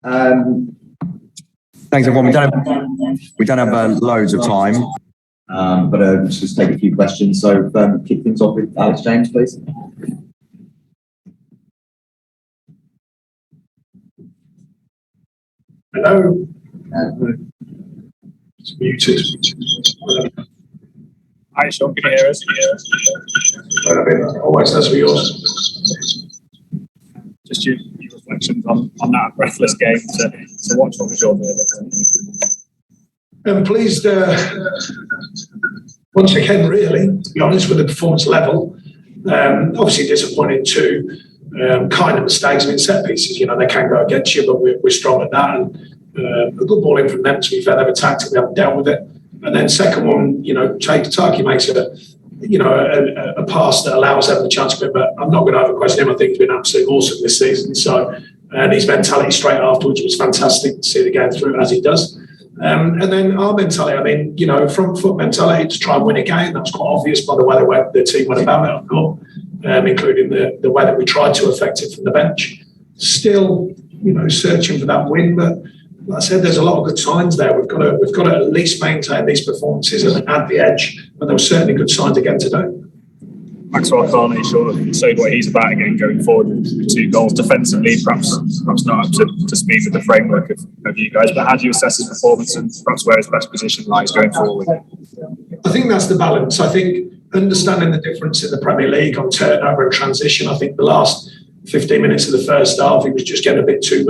Thanks everyone. We don't have loads of time, but let's just take a few questions. So kick things off with Alex James, please. Hello. It's muted. Hi, Sean. Can you hear us? Always does for yours. Just your reflections on that breathless game to watch what was your verdict. I'm pleased once again, really, to be honest, with the performance level. Obviously disappointed too. Kind of mistakes in set pieces, they can go against you, but we're strong at that. And a good ball in from them, to be fair, they've attacked it, we haven't dealt with it. And then second one, Taki makes a pass that allows them the chance to win, but I'm not going to over-question him. I think he's been absolutely awesome this season. So, and his mentality straight afterwards was fantastic to see the game through as he does. And then our mentality, front foot mentality to try and win a game, that's quite obvious by the way the team went about it, I thought. Including the way that we tried to affect it from the bench. Still, searching for that win, but like I said, there's a lot of good signs there. We've got to at least maintain these performances and add the edge, but there were certainly good signs again today. Maxwell Carney sort of showed what he's about again going forward with 2 goals defensively, perhaps not up to speed with the framework of you guys, but how do you assess his performance and perhaps where his best position lies going forward? I think that's the balance. I think understanding the difference in the Premier League on turnover and transition. I think the last 15 minutes of the first half, he was just getting a bit too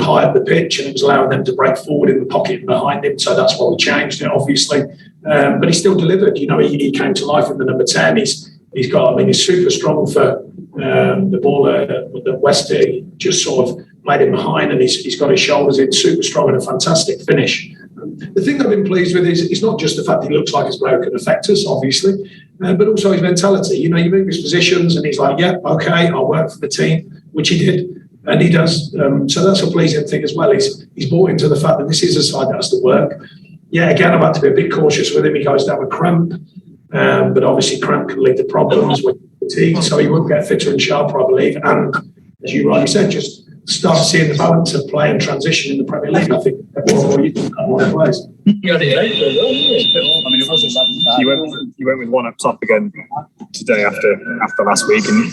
high up the pitch, and it was allowing them to break forward in the pocket and behind him. So that's why we changed it, obviously. But he still delivered. He came to life in the number 10. He's super strong for the ball that West just sort of played him behind, and he's got his shoulders in, super strong and a fantastic finish. The thing I've been pleased with is it's not just the fact he looks like his player can affect us, obviously, but also his mentality. You move his positions and he's like, yeah, okay, I'll work for the team, which he did, and he does. So that's a pleasing thing as well. He's bought into the fact that this is a side that has to work. Yeah, again, I've had to be a bit cautious with him. He goes down with cramp, but obviously cramp can lead to problems with fatigue, so he will get fitter and sharper, I believe. And as you rightly said, just start seeing the balance of play and transition in the Premier League. I think more plays. You went with one up top again today after last week, and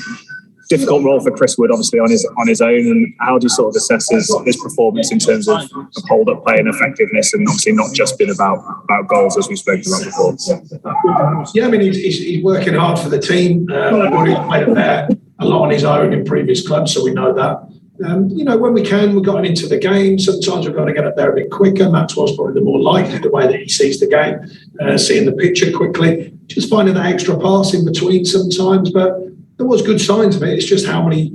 difficult role for Chris Wood, obviously on his own. And how do you sort of assess his performance in terms of hold up play and effectiveness, and obviously not just been about goals as we've spoken about before? Yeah, he's working hard for the team. Wood played there a lot on his own in previous clubs, so we know that. When we can, we've got him into the game. Sometimes we've got to get up there a bit quicker. Maxwell's probably the more likely, the way that he sees the game, seeing the picture quickly, just finding that extra pass in between sometimes. But there was good signs of it. It's just how many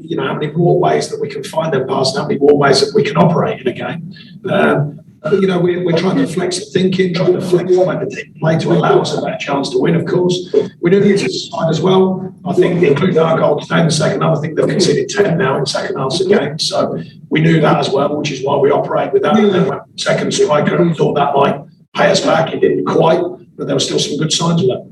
more ways that we can find them passes, how many more ways that we can operate in a game. We're trying to flex the thinking, trying to flex the way the team play to allow us a better chance to win, of course. We do need to decide as well. I think, including our goal today in the second half, I think they've conceded 10 now in second halves of games. So we knew that as well, which is why we operate with that. And then when second striker, we thought that might pay us back. It didn't quite, but there were still some good signs of that.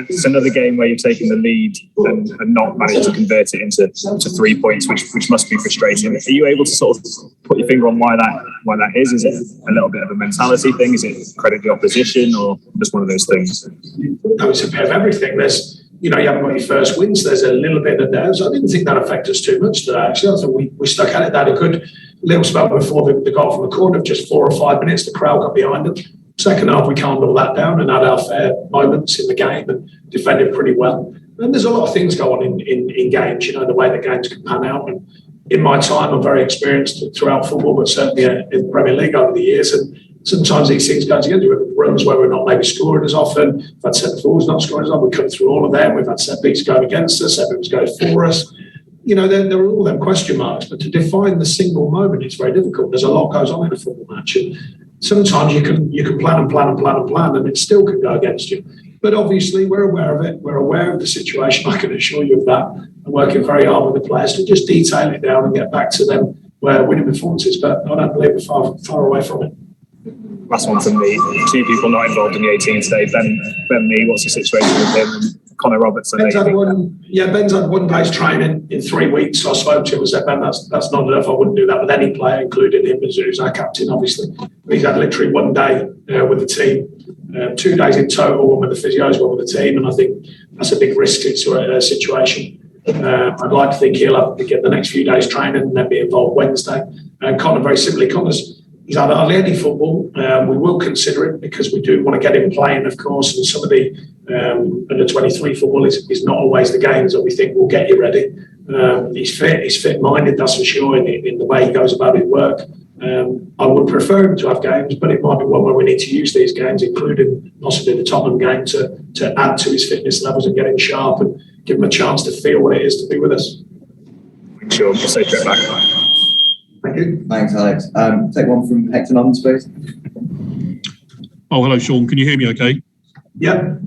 It's another game where you've taken the lead and not managed to convert it into 3 points, which must be frustrating. Are you able to sort of put your finger on why that is? Is it a little bit of a mentality thing? Is it credit the opposition, or just one of those things? No, it's a bit of everything. You haven't got your first wins. There's a little bit of nerves. I didn't think that affected us too much today, actually. I thought we stuck at it. They had a good little spell before the goal from the corner of just 4 or 5 minutes. The crowd got behind them. Second half, we calmed all that down and had our fair moments in the game and defended pretty well. And there's a lot of things go on in games, the way that games can pan out. And in my time, I'm very experienced throughout football, but certainly in the Premier League over the years. And sometimes these things go together. We've had runs where we're not maybe scoring as often. We've had centre forwards not scoring as often. We've come through all of them. We've had set pieces going against us, set pieces going for us. There are all them question marks. But to define the single moment, it's very difficult. There's a lot goes on in a football match. And sometimes you can plan and it still can go against you. But obviously we're aware of it. We're aware of the situation. I can assure you of that. I'm working very hard with the players to just detail it down and get back to them where winning performances. But I don't believe we're far away from it. Last one from me. 2 people not involved in the 18 today. Ben Mee, what's the situation with him? Connor Robertson. Ben's had one day's training in 3 weeks. So I spoke to him and said, Ben, that's not enough. I wouldn't do that with any player, including him, who's our captain, obviously. But he's had literally 1 day with the team, 2 days in total, one with the physios, one with the team, and I think that's a big risk situation. I'd like to think he'll have to get the next few days training and then be involved Wednesday. Connor, very simply, he's had hardly any football. We will consider it because we do want to get him playing, of course, and some of the under 23 football is not always the games that we think will get you ready. He's fit-minded, that's for sure, in the way he goes about his work. I would prefer him to have games, but it might be one where we need to use these games, including possibly the Tottenham game, to add to his fitness levels and get him sharp and give him a chance to feel what it is to be with us. Sure, we'll say straight back. Thank you. Thanks, Alex. Take one from Hector Nuns, please. Oh, hello, Sean. Can you hear me okay? Yeah.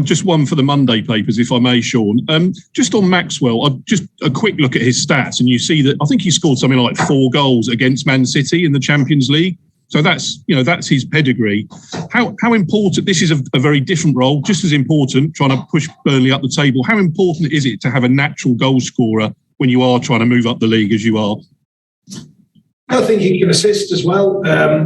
Just one for the Monday papers, if I may, Sean. Just on Maxwell, just a quick look at his stats, and you see that I think he scored something like 4 goals against Man City in the Champions League. So that's his pedigree. How important, this is a very different role, just as important, trying to push Burnley up the table. How important is it to have a natural goal scorer when you are trying to move up the league as you are? I think he can assist as well.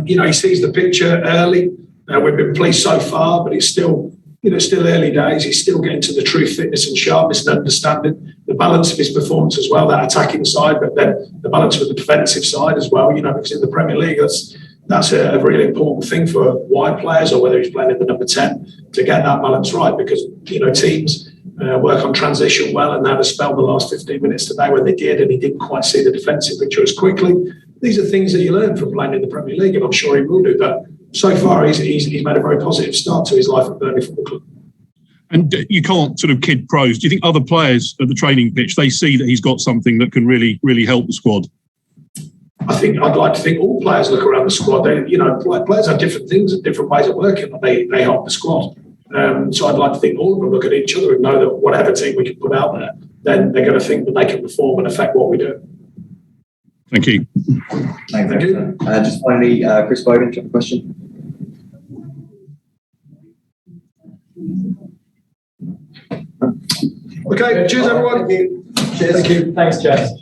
He sees the picture early. We've been pleased so far, but it's still early days. He's still getting to the true fitness and sharpness and understanding the balance of his performance as well, that attacking side, but then the balance with the defensive side as well. Because in the Premier League, that's a really important thing for wide players, or whether he's playing in the number 10, to get that balance right, because teams work on transition well, and they had a spell the last 15 minutes today when they did, and he didn't quite see the defensive picture as quickly. These are things that you learn from playing in the Premier League, and I'm sure he will do. But so far, he's made a very positive start to his life at Burnley Football Club. And you can't sort of kid pros. Do you think other players at the training pitch, they see that he's got something that can really, really help the squad? I'd like to think all players look around the squad. Players have different things and different ways of working, but they help the squad. So I'd like to think all of them look at each other and know that whatever team we can put out there, then they're going to think that they can perform and affect what we do. Thank you. Thank you. Just finally, Chris Bowden, do you have a question? Okay, cheers everyone. Cheers. Thank you. Thanks, Jess.